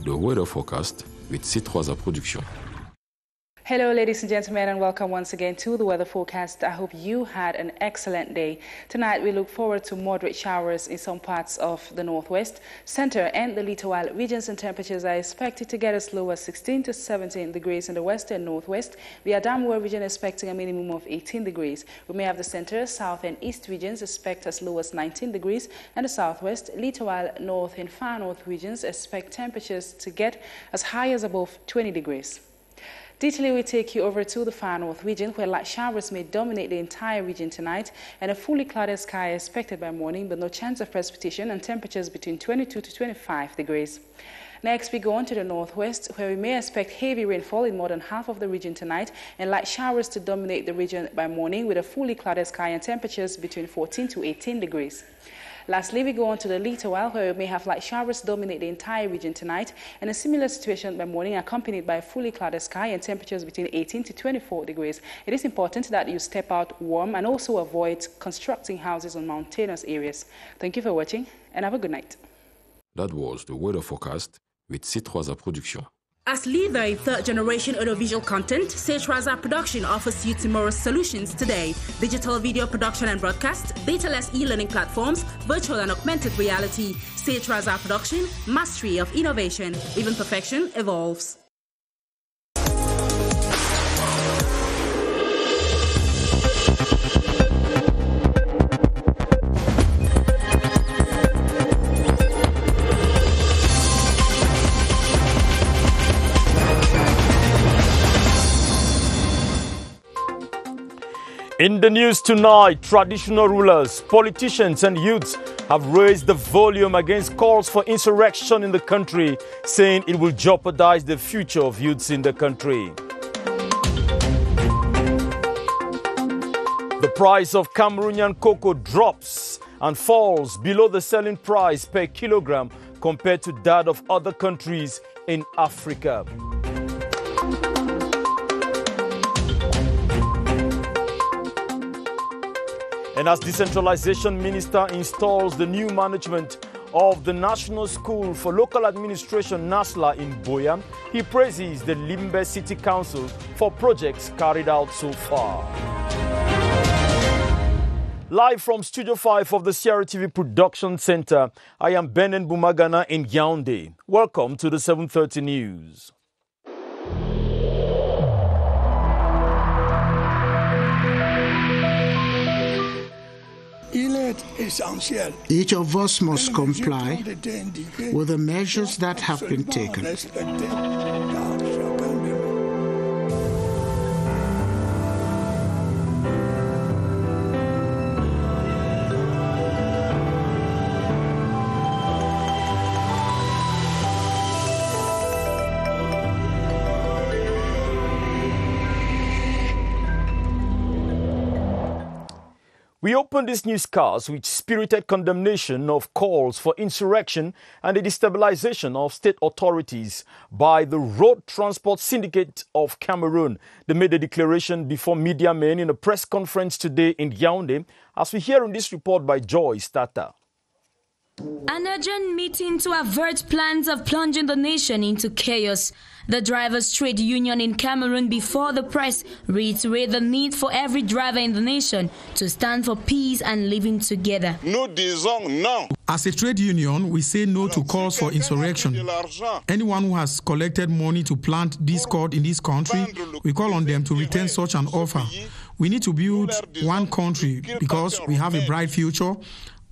the weather forecast with C3 Production. Hello ladies and gentlemen, and welcome once again to the weather forecast. I hope you had an excellent day. Tonight we look forward to moderate showers in some parts of the northwest, center and the littoral regions, and temperatures are expected to get as low as 16 to 17 degrees in the west and northwest. The Adamawa region expecting a minimum of 18 degrees. We may have the center, south and east regions expect as low as 19 degrees, and the southwest, littoral, north and far north regions expect temperatures to get as high as above 20 degrees. Detailing will take you over to the far north region, where light showers may dominate the entire region tonight, and a fully clouded sky is expected by morning, but no chance of precipitation, and temperatures between 22 to 25 degrees. Next, we go on to the northwest, where we may expect heavy rainfall in more than half of the region tonight, and light showers to dominate the region by morning, with a fully clouded sky and temperatures between 14 to 18 degrees. Lastly, we go on to the littoral, where we may have light showers dominate the entire region tonight, and a similar situation by morning, accompanied by a fully clouded sky and temperatures between 18 to 24 degrees. It is important that you step out warm and also avoid constructing houses on mountainous areas. Thank you for watching, and have a good night. That was the weather forecast with C3 Production. As leader in third-generation audiovisual content, C3 Production offers you tomorrow's solutions today. Digital video production and broadcast, data-less e-learning platforms, virtual and augmented reality. C3 Production, mastery of innovation. Even perfection evolves. In the news tonight, traditional rulers, politicians and youths have raised the volume against calls for insurrection in the country, saying it will jeopardize the future of youths in the country. The price of Cameroonian cocoa drops and falls below the selling price per kilogram compared to that of other countries in Africa. And as Decentralization Minister installs the new management of the National School for Local Administration, NASLA, in Boya, he praises the Limbe City Council for projects carried out so far. Live from Studio 5 of the CRTV Production Center, I am Benen Bumagana in Yaoundé. Welcome to the 7:30 News. Each of us must comply with the measures that have been taken. We open this newscast with spirited condemnation of calls for insurrection and the destabilization of state authorities by the Road Transport Syndicate of Cameroon. They made a declaration before media men in a press conference today in Yaoundé, as we hear in this report by Joyce Tata. An urgent meeting to avert plans of plunging the nation into chaos. The drivers' trade union in Cameroon before the press reiterate the need for every driver in the nation to stand for peace and living together. As a trade union, we say no to calls for insurrection. Anyone who has collected money to plant discord in this country, we call on them to return such an offer. We need to build one country because we have a bright future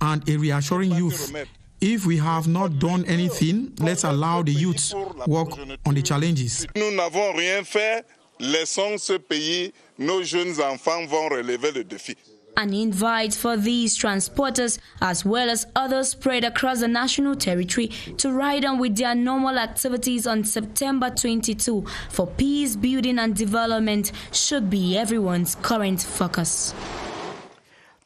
and a reassuring youth. If we have not done anything, let's allow the youths work on the challenges. Nous n'avons rien fait, laissons ce pays, nos jeunes enfants vont relever le défi. An invite for these transporters, as well as others spread across the national territory, to ride on with their normal activities on September 22 for peace, building and development should be everyone's current focus.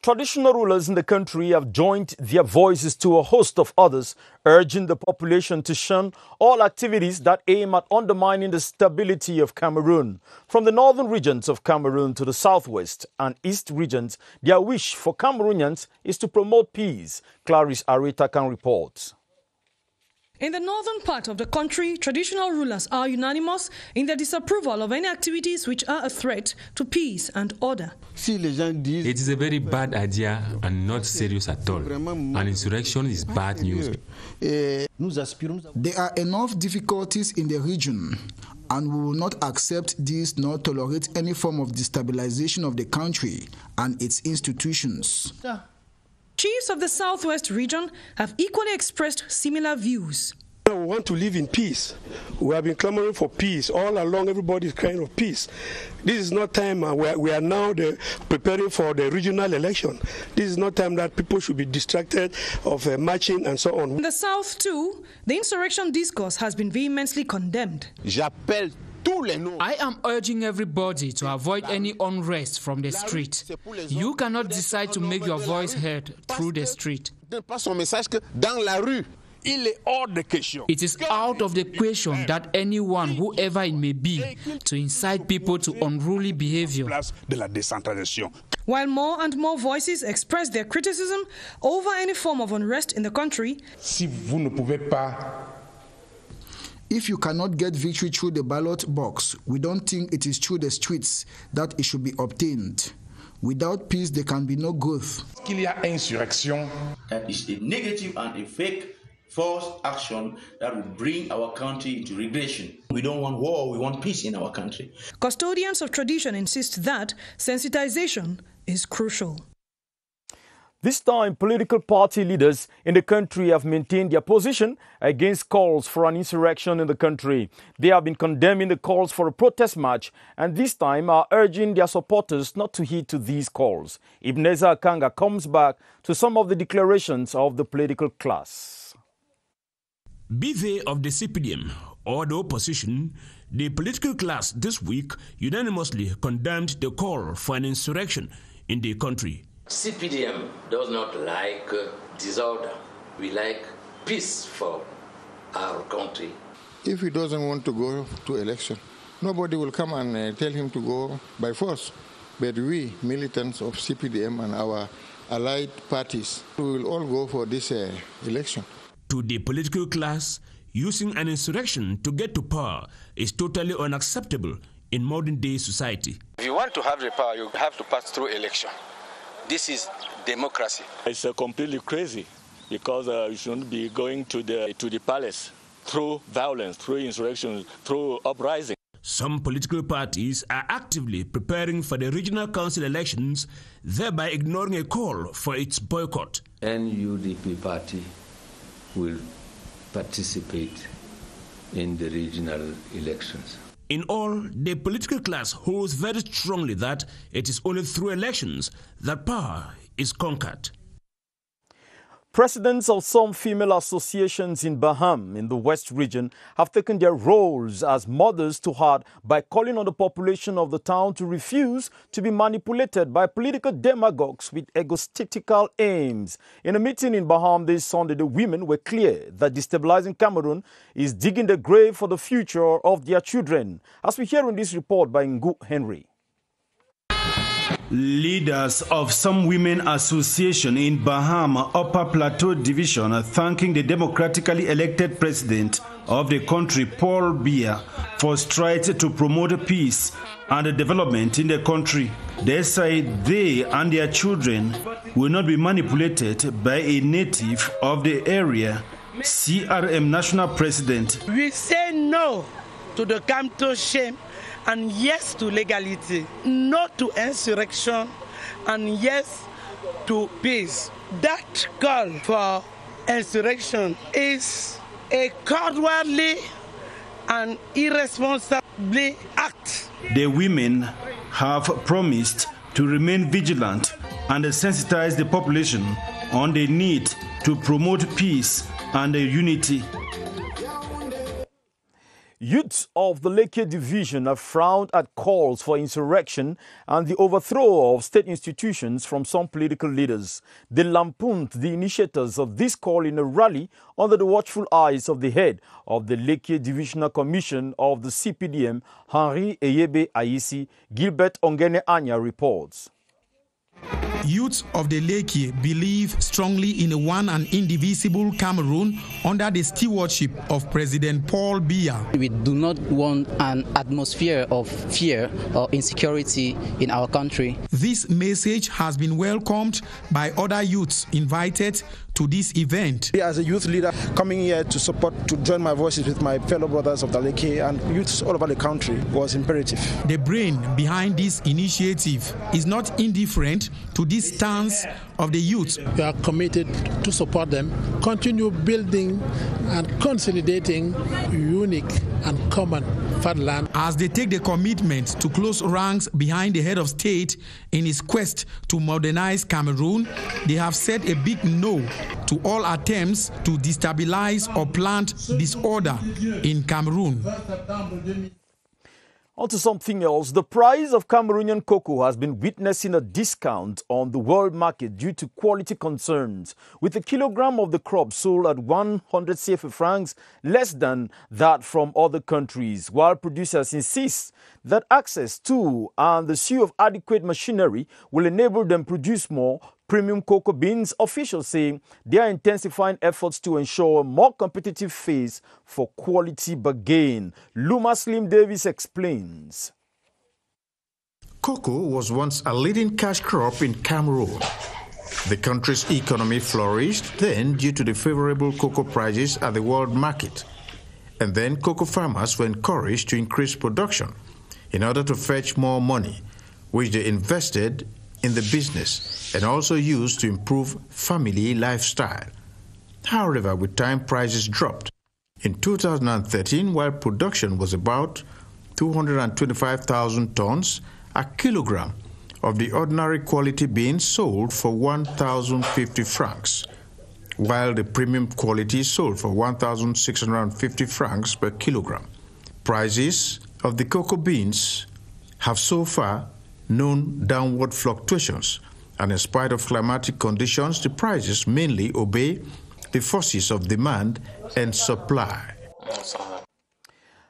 Traditional rulers in the country have joined their voices to a host of others, urging the population to shun all activities that aim at undermining the stability of Cameroon. From the northern regions of Cameroon to the southwest and east regions, their wish for Cameroonians is to promote peace. Clarice Aretakan reports. In the northern part of the country, traditional rulers are unanimous in their disapproval of any activities which are a threat to peace and order. It is a very bad idea and not serious at all. An insurrection is bad news. There are enough difficulties in the region, and we will not accept this nor tolerate any form of destabilization of the country and its institutions. Chiefs of the Southwest region have equally expressed similar views. We want to live in peace. We have been clamoring for peace. All along, everybody is crying of peace. This is not time we are now preparing for the regional election. This is not time that people should be distracted of marching and so on. In the South, too, the insurrection discourse has been vehemently condemned. I am urging everybody to avoid any unrest from the street. You cannot decide to make your voice heard through the street. It is out of the question that anyone, whoever it may be, to incite people to unruly behavior. While more and more voices express their criticism over any form of unrest in the country, if you cannot get victory through the ballot box, we don't think it is through the streets that it should be obtained. Without peace, there can be no growth. That is a negative and a fake forced action that will bring our country into regression. We don't want war, we want peace in our country. Custodians of tradition insist that sensitization is crucial. This time, political party leaders in the country have maintained their position against calls for an insurrection in the country. They have been condemning the calls for a protest march and this time are urging their supporters not to heed to these calls. Ibneza Kanga comes back to some of the declarations of the political class. Be they of the CPDM or the opposition, the political class this week unanimously condemned the call for an insurrection in the country. CPDM does not like disorder. We like peace for our country. If he doesn't want to go to election, nobody will come and tell him to go by force. But we, militants of CPDM and our allied parties, we will all go for this election. To the political class, using an insurrection to get to power is totally unacceptable in modern-day society. If you want to have the power, you have to pass through election. This is democracy. It's completely crazy because you shouldn't be going to the palace through violence, through insurrection, through uprising. Some political parties are actively preparing for the regional council elections, thereby ignoring a call for its boycott. NUDP party will participate in the regional elections. In all, the political class holds very strongly that it is only through elections that power is conquered. Presidents of some female associations in Baham in the West region have taken their roles as mothers to heart by calling on the population of the town to refuse to be manipulated by political demagogues with egotistical aims. In a meeting in Baham this Sunday, the women were clear that destabilizing Cameroon is digging the grave for the future of their children. As we hear in this report by Ngu Henry. Leaders of some women association in Bahama Upper Plateau Division are thanking the democratically elected president of the country, Paul Biya, for strides to promote peace and development in the country. They say they and their children will not be manipulated by a native of the area. CRM national president. We say no to the capital shame and yes to legality, no to insurrection, and yes to peace. That call for insurrection is a cowardly and irresponsible act. The women have promised to remain vigilant and sensitize the population on the need to promote peace and unity. Youths of the Lekki Division have frowned at calls for insurrection and the overthrow of state institutions from some political leaders. They lampooned the initiators of this call in a rally under the watchful eyes of the head of the Lekki Divisional Commission of the CPDM, Henry Eyebe Ayisi. Gilbert Ongene Anya reports. Youths of the Leke believe strongly in a one and indivisible Cameroon under the stewardship of President Paul Biya. We do not want an atmosphere of fear or insecurity in our country. This message has been welcomed by other youths invited to this event. As a youth leader coming here to support, to join my voices with my fellow brothers of the Leke and youths all over the country was imperative. The brain behind this initiative is not indifferent to this stance of the youth. We are committed to support them, continue building and consolidating unique and common fatherland. As they take the commitment to close ranks behind the head of state in his quest to modernize Cameroon, they have said a big no to all attempts to destabilize or plant disorder in Cameroon. On to something else. The price of Cameroonian cocoa has been witnessing a discount on the world market due to quality concerns, with a kilogram of the crop sold at 100 CFA francs, less than that from other countries, while producers insist that access to and the use of adequate machinery will enable them produce more premium cocoa beans. Officials say they are intensifying efforts to ensure a more competitive phase for quality bargain. Luma Slim Davis explains. Cocoa was once a leading cash crop in Cameroon. The country's economy flourished then due to the favorable cocoa prices at the world market. And then cocoa farmers were encouraged to increase production in order to fetch more money, which they invested in the business and also used to improve family lifestyle. However, with time, prices dropped. In 2013, while production was about 225,000 tons, a kilogram of the ordinary quality beans sold for 1,050 francs, while the premium quality sold for 1,650 francs per kilogram. Prices of the cocoa beans have so far known downward fluctuations, and in spite of climatic conditions, the prices mainly obey the forces of demand and supply.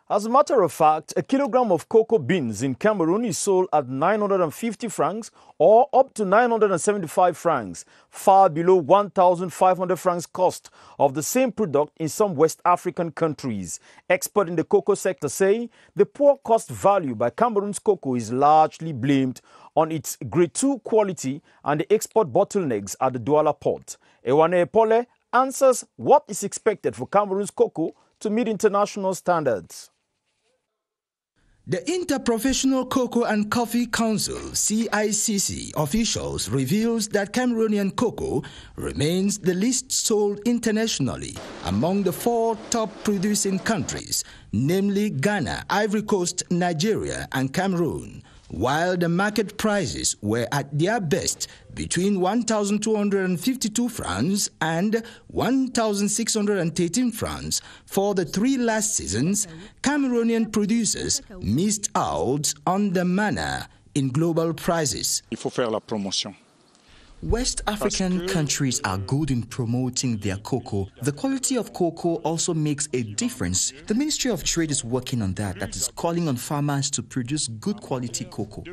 As a matter of fact, a kilogram of cocoa beans in Cameroon is sold at 950 francs or up to 975 francs, far below 1,500 francs cost of the same product in some West African countries. Experts in the cocoa sector say the poor cost value by Cameroon's cocoa is largely blamed on its grade 2 quality and the export bottlenecks at the Douala port. Ewane Epole answers what is expected for Cameroon's cocoa to meet international standards. The Interprofessional Cocoa and Coffee Council (CICC) officials reveals that Cameroonian cocoa remains the least sold internationally among the 4 top producing countries, namely Ghana, Ivory Coast, Nigeria, and Cameroon, while the market prices were at their best between 1,252 francs and 1,613 francs for the 3 last seasons. Cameroonian producers missed out on the manna in global prices. Il faut faire la promotion. West African countries are good in promoting their cocoa. The quality of cocoa also makes a difference. The Ministry of Trade is working on that is calling on farmers to produce good quality cocoa.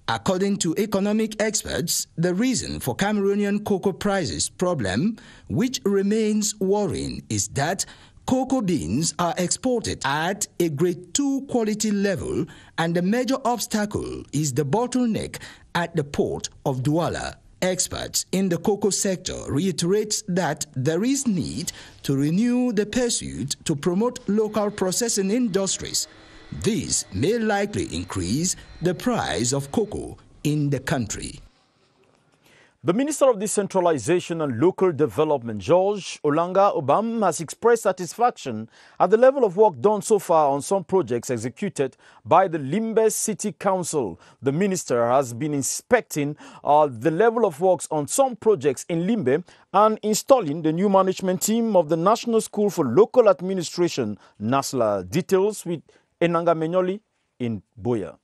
According to economic experts, the reason for Cameroonian cocoa prices problem, which remains worrying, is that cocoa beans are exported at a grade 2 quality level, and the major obstacle is the bottleneck at the port of Douala. Experts in the cocoa sector reiterate that there is need to renew the pursuit to promote local processing industries. This may likely increase the price of cocoa in the country. The Minister of Decentralization and Local Development, George Olanga Obam, has expressed satisfaction at the level of work done so far on some projects executed by the Limbe City Council. The minister has been inspecting the level of works on some projects in Limbe and installing the new management team of the National School for Local Administration, NASLA. Details with Enanga Menyoli in Boya.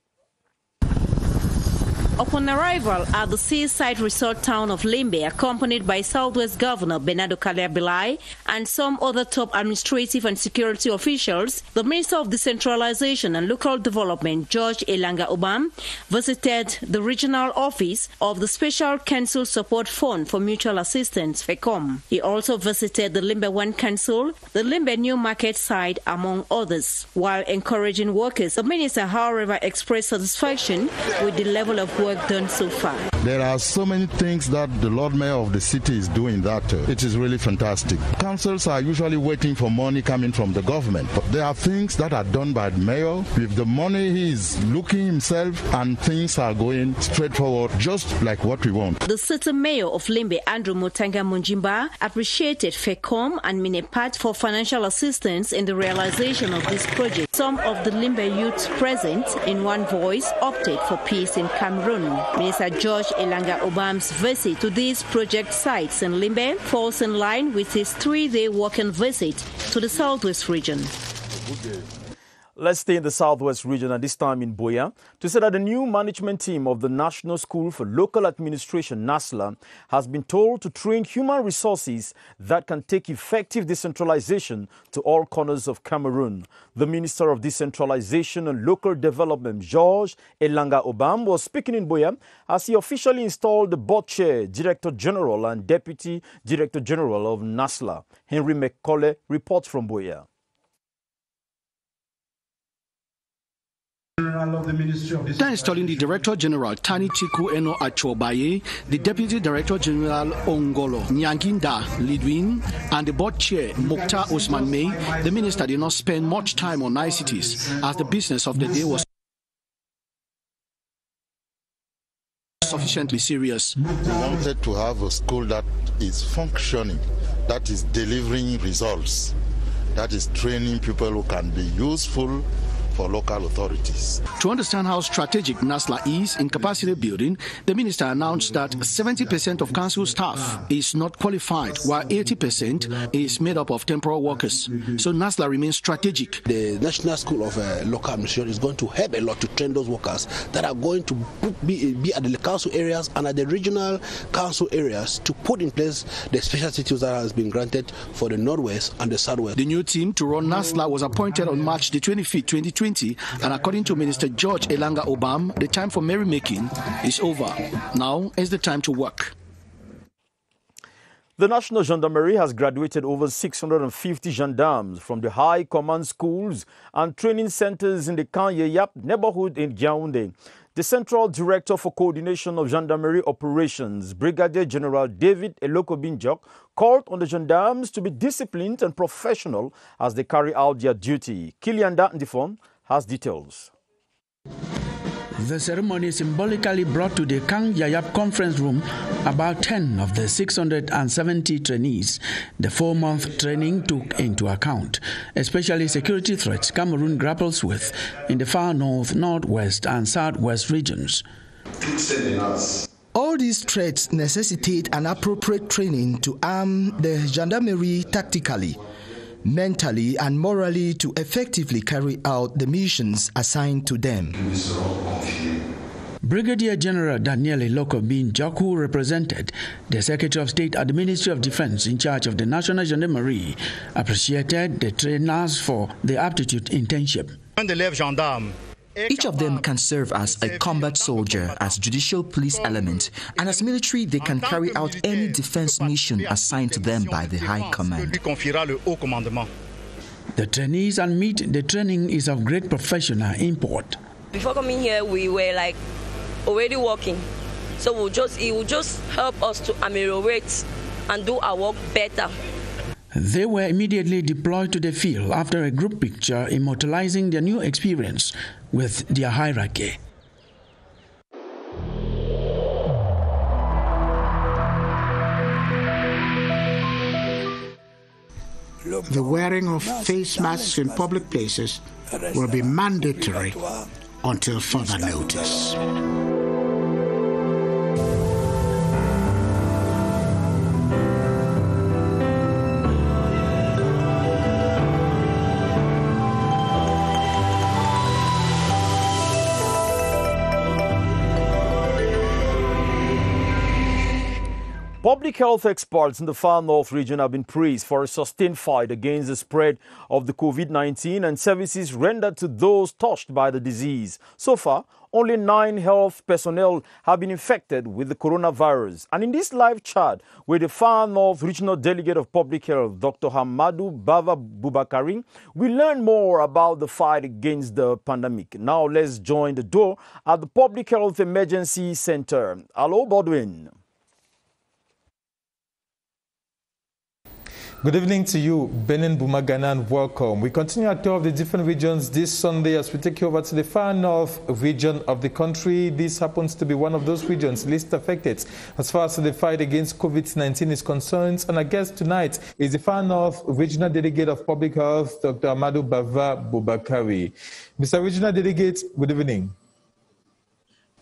Upon arrival at the seaside resort town of Limbe, accompanied by Southwest Governor Bernardo Kaliabilai and some other top administrative and security officials, the Minister of Decentralization and Local Development, George Elanga Obam, visited the regional office of the Special Council Support Fund for Mutual Assistance, FECOM. He also visited the Limbe One Council, the Limbe New Market site, among others. While encouraging workers, the minister, however, expressed satisfaction with the level of work done so far. There are so many things that the Lord Mayor of the city is doing that it is really fantastic. Councils are usually waiting for money coming from the government, but there are things that are done by the mayor. With the money, he is looking himself and things are going straightforward, just like what we want. The city mayor of Limbe, Andrew Mutanga Munjimba, appreciated FECOM and Minepat for financial assistance in the realization of this project. Some of the Limbe youths present, in one voice, opted for peace in Cameroon. Minister George Elanga Obam's visit to these project sites in Limbe falls in line with his 3-day walking visit to the Southwest region. Let's stay in the Southwest region, and this time in Boya, to say that the new management team of the National School for Local Administration, NASLA, has been told to train human resources that can take effective decentralization to all corners of Cameroon. The Minister of Decentralization and Local Development, George Elanga Obam, was speaking in Boya as he officially installed the board chair, Director General and Deputy Director General of NASLA. Henry McCauley reports from Boya. After installing the Director General Tani Tiku Eno Achobaye, the Deputy Director General Ongolo Nyanginda Lidwin, and the Board Chair Mokhtar Osman May, the Minister did not spend much time on niceties as the business of the day was sufficiently serious. We wanted to have a school that is functioning, that is delivering results, that is training people who can be useful for local authorities. To understand how strategic NASLA is in capacity building, the minister announced that 70% of council staff is not qualified, while 80% is made up of temporary workers. So NASLA remains strategic. The National School of Local Administration is going to help a lot to train those workers that are going to be at the council areas and at the regional council areas to put in place the special status that has been granted for the Northwest and the Southwest. The new team to run NASLA was appointed on March the 25th, 2020. And according to Minister George Elanga Obam, the time for merrymaking is over. Now is the time to work. The National Gendarmerie has graduated over 650 gendarmes from the high command schools and training centers in the Kanyeyap neighborhood in Yaoundé. The Central Director for Coordination of Gendarmerie Operations, Brigadier General David Elokobinjok, called on the gendarmes to be disciplined and professional as they carry out their duty. Kilianda Ndifon has details. The ceremony symbolically brought to the Kang Yayap conference room about 10 of the 670 trainees. The 4-month training took into account, especially security threats Cameroon grapples with in the far north, northwest, and southwest regions. All these threats necessitate an appropriate training to arm the gendarmerie tactically, mentally, and morally to effectively carry out the missions assigned to them. Brigadier General Daniel Elokobinjok, who represented the Secretary of State at the Ministry of Defense in charge of the National Gendarmerie, appreciated the trainers for the aptitude internship. Each of them can serve as a combat soldier, as judicial police element, and as military they can carry out any defense mission assigned to them by the High Command. The trainees admit the training is of great professional import. Before coming here, we were like already working, so it will just help us to ameliorate and do our work better. They were immediately deployed to the field after a group picture immortalizing their new experience with their hierarchy. The wearing of face masks in public places will be mandatory until further notice. Public health experts in the far north region have been praised for a sustained fight against the spread of the COVID-19 and services rendered to those touched by the disease. So far, only 9 health personnel have been infected with the coronavirus. And in this live chat with the far north regional delegate of public health, Dr. Hamadu Baba Bubakari, we learn more about the fight against the pandemic. Now let's join the door at the Public Health Emergency Center. Hello, Bodwin. Good evening to you, Benin Bumagana, and welcome. We continue our tour of the different regions this Sunday as we take you over to the far north region of the country. This happens to be one of those regions least affected as far as the fight against COVID-19 is concerned. And our guest tonight is the far north regional delegate of public health, Dr. Hamadu Baba Bubakari. Mr. Regional Delegate, good evening.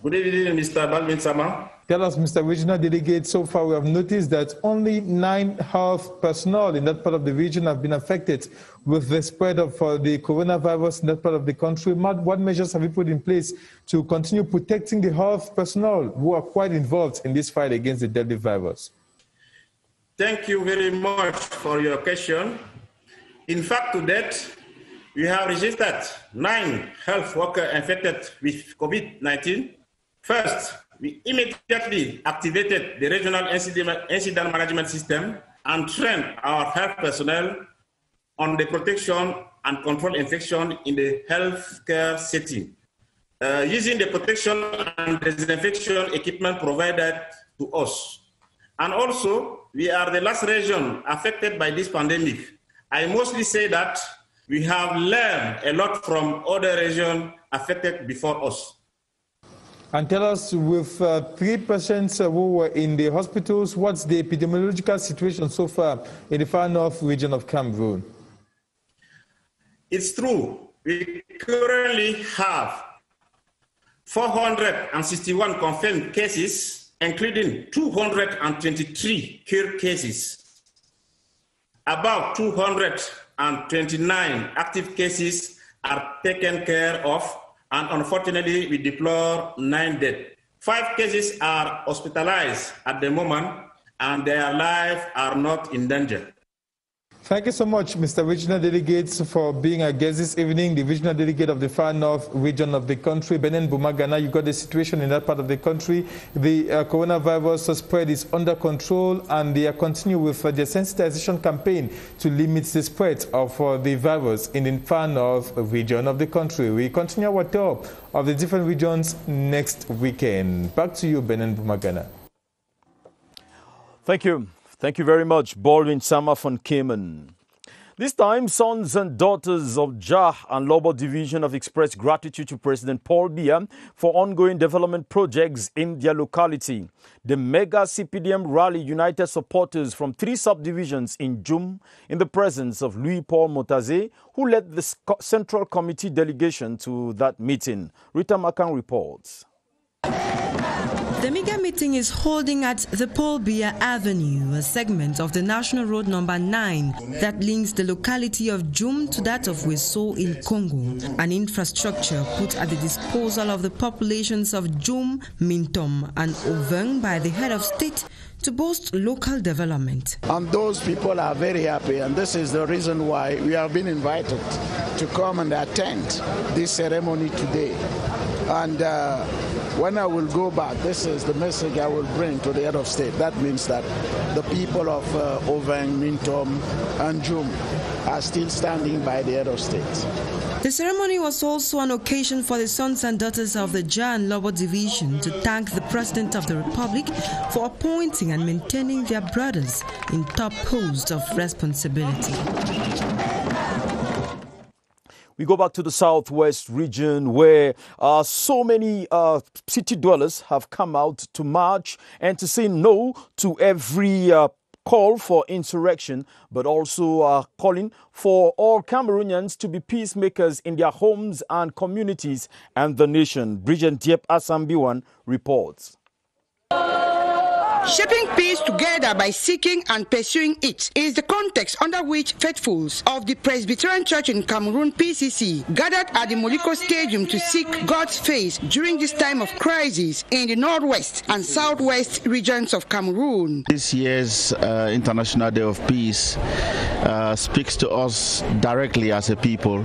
Good evening, Mr. Balvin Sama. Tell us, Mr. Regional Delegate, so far we have noticed that only 9 health personnel in that part of the region have been affected with the spread of the coronavirus in that part of the country. What measures have you put in place to continue protecting the health personnel who are quite involved in this fight against the deadly virus? Thank you very much for your question. In fact, to date, we have registered 9 health workers infected with COVID-19. First, we immediately activated the regional incident management system and trained our health personnel on the protection and control infection in the healthcare setting, using the protection and disinfection equipment provided to us. And also, we are the last region affected by this pandemic. I mostly say that we have learned a lot from other regions affected before us. And tell us, with 3 patients who were in the hospitals, what's the epidemiological situation so far in the far north region of Cameroon? It's true. We currently have 461 confirmed cases, including 223 cured cases. About 229 active cases are taken care of, and unfortunately, we deplore 9 deaths. 5 cases are hospitalized at the moment, and their lives are not in danger. Thank you so much, Mr. Regional Delegate, for being our guest this evening. The Regional Delegate of the far north region of the country, Benin Bumagana. You got the situation in that part of the country. The coronavirus spread is under control, and they are continuing with the sensitization campaign to limit the spread of the virus in the far north region of the country. We continue our tour of the different regions next weekend. Back to you, Benin Bumagana. Thank you. Thank you very much, Baldwin Sama von Kemen. This time, sons and daughters of Jah and Lobo Division have expressed gratitude to President Paul Biya for ongoing development projects in their locality. The mega CPDM rally united supporters from 3 subdivisions in Jum in the presence of Louis-Paul Motaze, who led the Central Committee delegation to that meeting. Rita Makan reports. The mega meeting is holding at the Paul Biya Avenue, a segment of the National Road number 9 that links the locality of Jum to that of Weso in Congo, an infrastructure put at the disposal of the populations of Jum, Mintom and Oveng by the head of state to boost local development. And those people are very happy, and this is the reason why we have been invited to come and attend this ceremony today. And when I will go back, this is the message I will bring to the head of state. That means that the people of Oveng, Mintom, and Jum are still standing by the head of state. The ceremony was also an occasion for the sons and daughters of the Jah and Lobo Division to thank the President of the Republic for appointing and maintaining their brothers in top posts of responsibility. We go back to the southwest region where so many city dwellers have come out to march and to say no to every call for insurrection, but also calling for all Cameroonians to be peacemakers in their homes and communities and the nation. Bridget Diep Asambiwan reports. Shaping peace together by seeking and pursuing it is the context under which faithfuls of the Presbyterian Church in Cameroon PCC gathered at the Moliko Stadium to seek God's face during this time of crisis in the northwest and southwest regions of Cameroon. This year's International Day of Peace speaks to us directly as a people.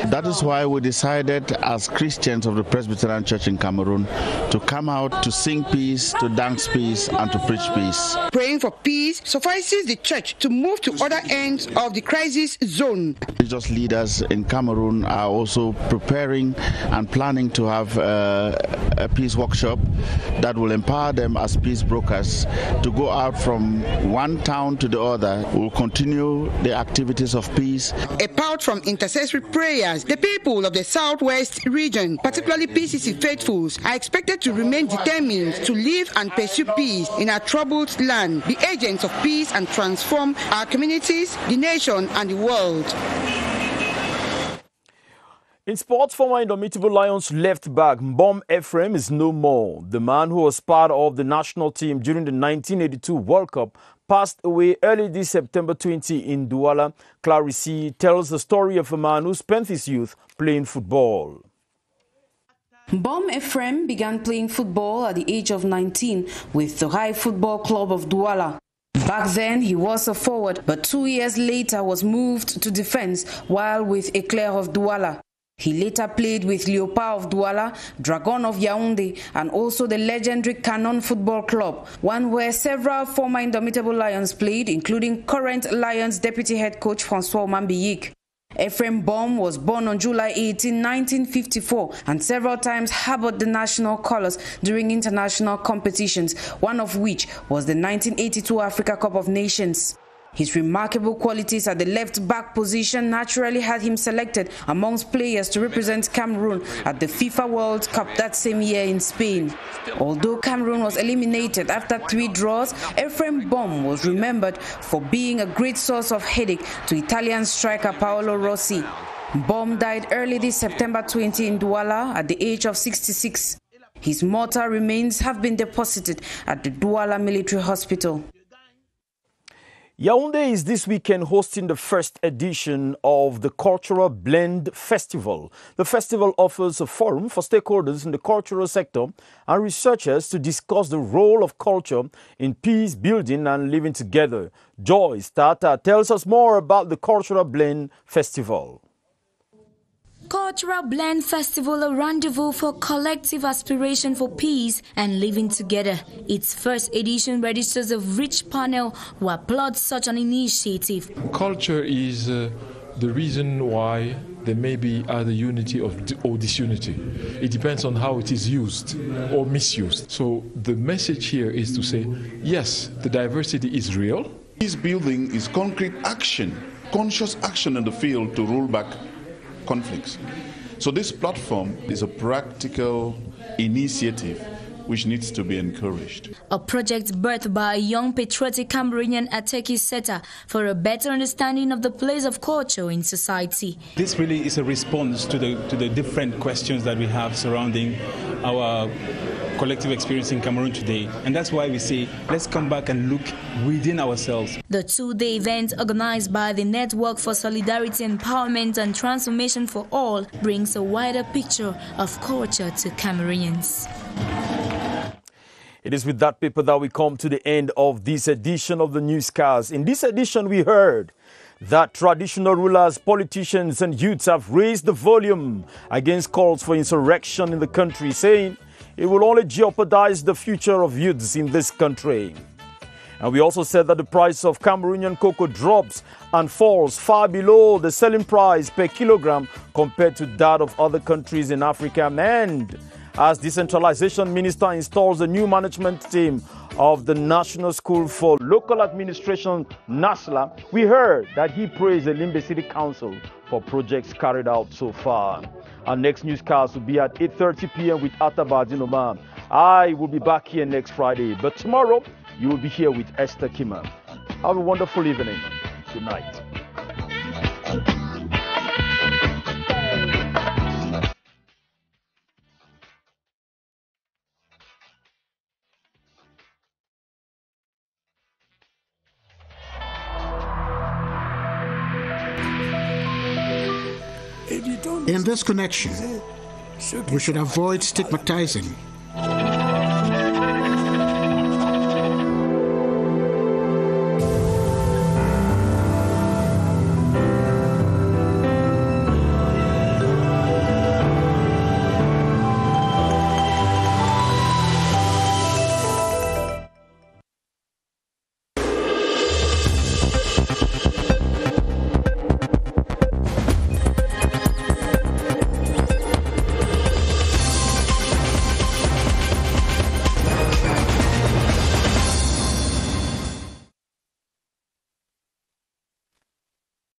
That is why we decided as Christians of the Presbyterian Church in Cameroon to come out to sing peace, to dance peace, and to preach peace. Praying for peace suffices the church to move to other ends of the crisis zone. Religious leaders in Cameroon are also preparing and planning to have a peace workshop that will empower them as peace brokers to go out from one town to the other. We'll continue the activities of peace. Apart from intercessory prayers, the people of the southwest region, particularly PCC faithfuls, are expected to remain determined to live and pursue peace in our troubled land, be agents of peace and transform our communities, the nation, and the world. In sports, former Indomitable Lions left back Mbom Ephraim is no more. The man who was part of the national team during the 1982 World Cup passed away early this September 20 in Douala. Clarisse tells the story of a man who spent his youth playing football. Mbom Ephraim began playing football at the age of 19 with the High Football Club of Douala. Back then, he was a forward, but 2 years later was moved to defense while with Eclair of Douala. He later played with Leopard of Douala, Dragon of Yaoundé, and also the legendary Canon Football Club, one where several former Indomitable Lions played, including current Lions deputy head coach François Mambiyik. Ephraim Mbom was born on July 18, 1954, and several times harbored the national colors during international competitions, one of which was the 1982 Africa Cup of Nations. His remarkable qualities at the left-back position naturally had him selected amongst players to represent Cameroon at the FIFA World Cup that same year in Spain. Although Cameroon was eliminated after 3 draws, Ephraim Mbom was remembered for being a great source of headache to Italian striker Paolo Rossi. Mbom died early this September 20 in Douala at the age of 66. His mortal remains have been deposited at the Douala Military Hospital. Yaoundé is this weekend hosting the first edition of the Cultural Blend Festival. The festival offers a forum for stakeholders in the cultural sector and researchers to discuss the role of culture in peace building and living together. Joyce Tata tells us more about the Cultural Blend Festival. Cultural Blend Festival, a rendezvous for collective aspiration for peace and living together. Its first edition registers a rich panel who applaud such an initiative. Culture is the reason why there may be either unity or disunity. It depends on how it is used or misused. So the message here is to say, yes, the diversity is real. Peace building is concrete action, conscious action in the field to roll back conflicts. So this platform is a practical initiative which needs to be encouraged. A project birthed by a young patriotic Cameroonian Ateki Seta for a better understanding of the place of culture in society. This really is a response to the different questions that we have surrounding our collective experience in Cameroon today. And that's why we say, let's come back and look within ourselves. The 2-day event, organized by the Network for Solidarity, Empowerment and Transformation for All, brings a wider picture of culture to Cameroonians. It is with that paper that we come to the end of this edition of the Newscast. In this edition, we heard that traditional rulers, politicians and youths have raised the volume against calls for insurrection in the country, saying it will only jeopardize the future of youths in this country. And we also said that the price of Cameroonian cocoa drops and falls far below the selling price per kilogram compared to that of other countries in Africa. And as Decentralization Minister installs a new management team of the National School for Local Administration, NASLA, we heard that he praised the Limbe City Council for projects carried out so far. Our next newscast will be at 8:30 p.m. with Ataba Dinoma. I will be back here next Friday, but tomorrow you will be here with Esther Kima. Have a wonderful evening. Good night. In this connection, we should avoid stigmatizing